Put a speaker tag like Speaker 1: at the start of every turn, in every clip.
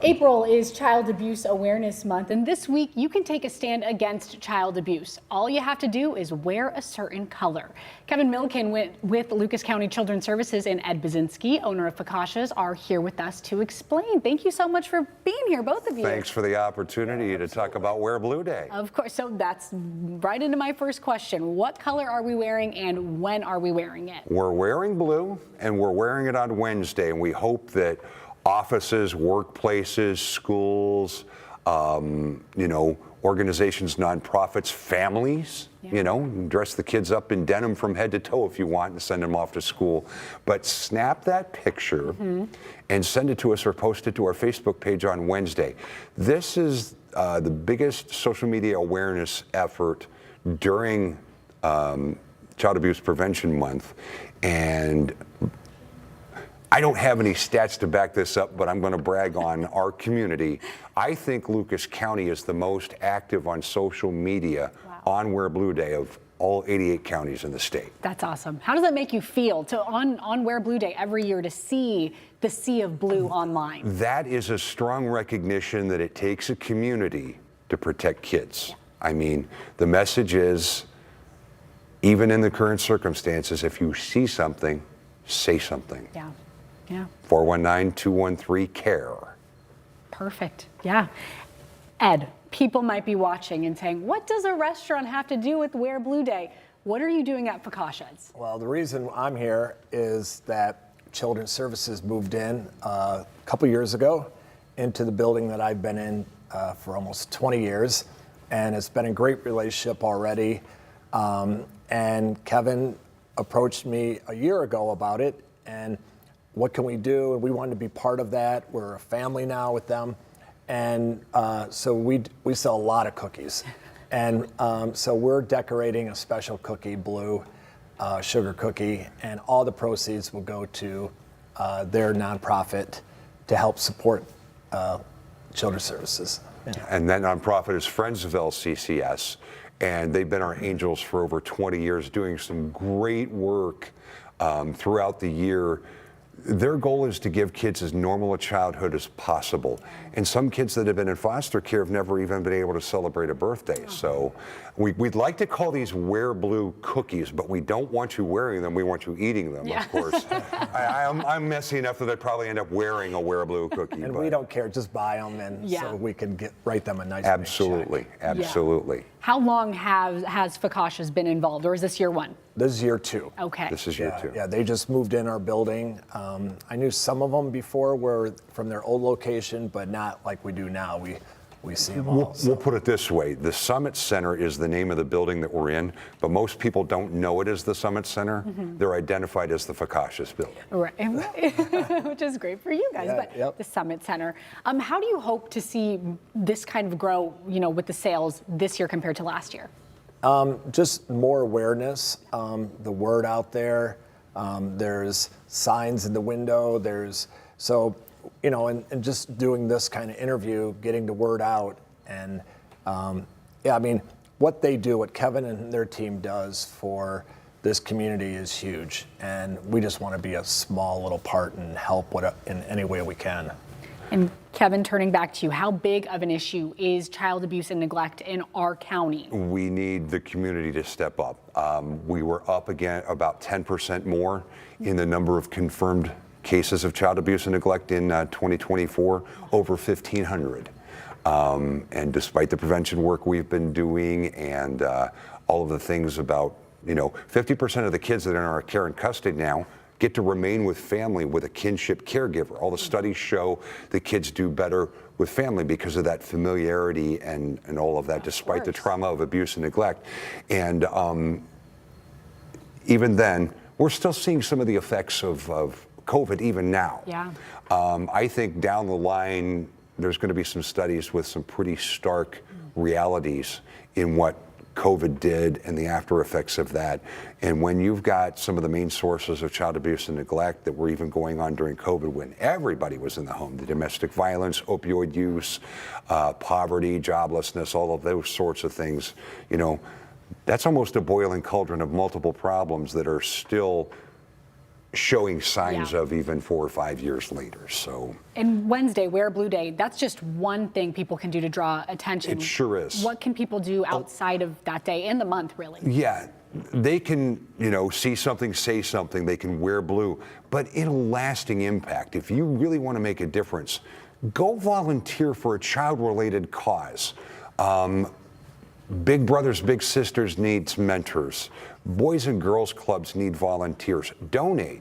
Speaker 1: April is Child Abuse Awareness Month, and this week you can take a stand against child abuse. All you have to do is wear a certain color. Kevin Milliken with Lucas County Children's Services and Ed Beczynski, owner of Foccacia's, are here with us to explain. Thank you so much for being here, both of you.
Speaker 2: Thanks for the opportunity to talk about Wear Blue Day.
Speaker 1: Of course, so that's right into my first question. What color are we wearing and when are we wearing it?
Speaker 2: We're wearing blue and we're wearing it on Wednesday, and we hope that offices, workplaces, schools, organizations, nonprofits, families, dress the kids up in denim from head to toe if you want and send them off to school. But snap that picture and send it to us or post it to our Facebook page on Wednesday. This is the biggest social media awareness effort during Child Abuse Prevention Month. And I don't have any stats to back this up, but I'm going to brag on our community. I think Lucas County is the most active on social media on Wear Blue Day of all 88 counties in the state.
Speaker 1: That's awesome. How does that make you feel on Wear Blue Day every year to see the sea of blue online?
Speaker 2: That is a strong recognition that it takes a community to protect kids. I mean, the message is, even in the current circumstances, if you see something, say something.
Speaker 1: Yeah.
Speaker 2: 419-213-CARE.
Speaker 1: Perfect. Yeah. Ed, people might be watching and saying, what does a restaurant have to do with Wear Blue Day? What are you doing at Foccacia's?
Speaker 3: Well, the reason I'm here is that Children's Services moved in a couple years ago into the building that I've been in for almost 20 years. And it's been a great relationship already. And Kevin approached me a year ago about it. And what can we do? And we wanted to be part of that. We're a family now with them. And so we sell a lot of cookies. And so we're decorating a special cookie, blue sugar cookie, and all the proceeds will go to their nonprofit to help support Children's Services.
Speaker 2: And that nonprofit is Friends of LCCS. And they've been our angels for over 20 years, doing some great work throughout the year. Their goal is to give kids as normal a childhood as possible. And some kids that have been in foster care have never even been able to celebrate a birthday. So we'd like to call these Wear Blue cookies, but we don't want you wearing them. We want you eating them, of course. I'm messy enough that I'd probably end up wearing a Wear Blue cookie.
Speaker 3: And we don't care, just buy them, and so we can write them a nice
Speaker 2: Absolutely,
Speaker 3: check.
Speaker 2: absolutely.
Speaker 1: How long has Foccacia's been involved, or is this year one?
Speaker 3: This is year two.
Speaker 1: Okay.
Speaker 2: This is year two.
Speaker 3: Yeah, they just moved in our building. I knew some of them before were from their old location, but not like we do now. We see them all.
Speaker 2: We'll put it this way. The Summit Center is the name of the building that we're in, but most people don't know it as the Summit Center. They're identified as the Foccacia's building.
Speaker 1: Right, which is great for you guys, but the Summit Center. How do you hope to see this kind of grow, with the sales this year compared to last year?
Speaker 3: Just more awareness, the word out there. There's signs in the window. And just doing this kind of interview, getting the word out. And what they do, what Kevin and their team does for this community is huge. And we just want to be a small little part and help in any way we can.
Speaker 1: And Kevin, turning back to you, how big of an issue is child abuse and neglect in our county? We
Speaker 2: need the community to step up. We were up again about 10% more in the number of confirmed cases of child abuse and neglect in 2024, over 1,500. And despite the prevention work we've been doing and all of the things about, 50% of the kids that are in our care and custody now get to remain with family with a kinship caregiver. All the studies show that kids do better with family because of that familiarity and all of that, despite the trauma of abuse and neglect. And even then, we're still seeing some of the effects of COVID even now. I think down the line, there's going to be some studies with some pretty stark realities in what COVID did and the after effects of that. And when you've got some of the main sources of child abuse and neglect that were even going on during COVID when everybody was in the home, the domestic violence, opioid use, poverty, joblessness, all of those sorts of things, that's almost a boiling cauldron of multiple problems that are still showing signs
Speaker 1: Yeah.
Speaker 2: of even 4 or 5 years later. So
Speaker 1: And Wednesday, Wear Blue Day, that's just one thing people can do to draw attention.
Speaker 2: it sure is.
Speaker 1: What can people do outside of that day and the month, really?
Speaker 2: Yeah, they can, see something, say something, they can wear blue, but in a lasting impact, if you really want to make a difference, go volunteer for a child-related cause. Big brothers, big sisters needs mentors. Boys and girls clubs need volunteers. Donate.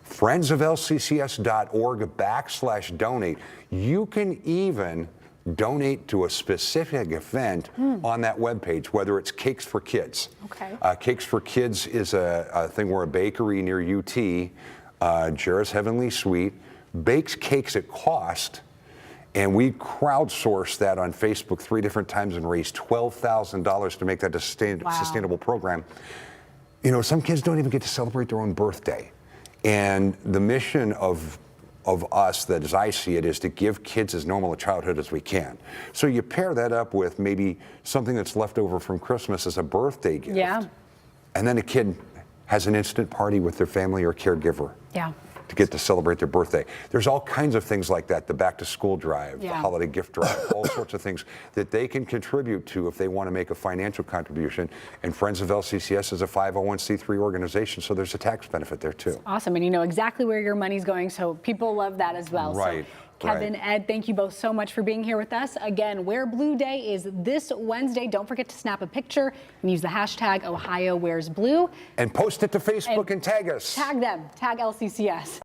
Speaker 2: friendsoflccs.org/donate. You can even donate to a specific event on that webpage, whether it's Cakes for Kids.
Speaker 1: Okay.
Speaker 2: Cakes for Kids is a thing where a bakery near UT, Jarrah's Heavenly Sweet, bakes cakes at cost. And we crowdsourced that on Facebook 3 different times and raised $12,000 to make that a sustainable program. Some kids don't even get to celebrate their own birthday. And the mission of us, that as I see it, is to give kids as normal a childhood as we can. So you pair that up with maybe something that's left over from Christmas as a birthday gift.
Speaker 1: Yeah.
Speaker 2: And then a kid has an instant party with their family or caregiver.
Speaker 1: Yeah.
Speaker 2: To get to celebrate their birthday. There's all kinds of things like that, the back to school drive, the
Speaker 1: Yeah.
Speaker 2: holiday gift drive, all sorts of things that they can contribute to if they want to make a financial contribution. And Friends of LCCS is a 501c3 organization, so there's a tax benefit there too.
Speaker 1: Awesome. And you know exactly where your money's going, so people love that as well.
Speaker 2: Right.
Speaker 1: So, Kevin, Ed, thank you both so much for being here with us. Again, Wear Blue Day is this Wednesday. Don't forget to snap a picture and use the hashtag OhioWearsBlue.
Speaker 2: And post it to Facebook and tag us.
Speaker 1: Tag them. Tag LCCS.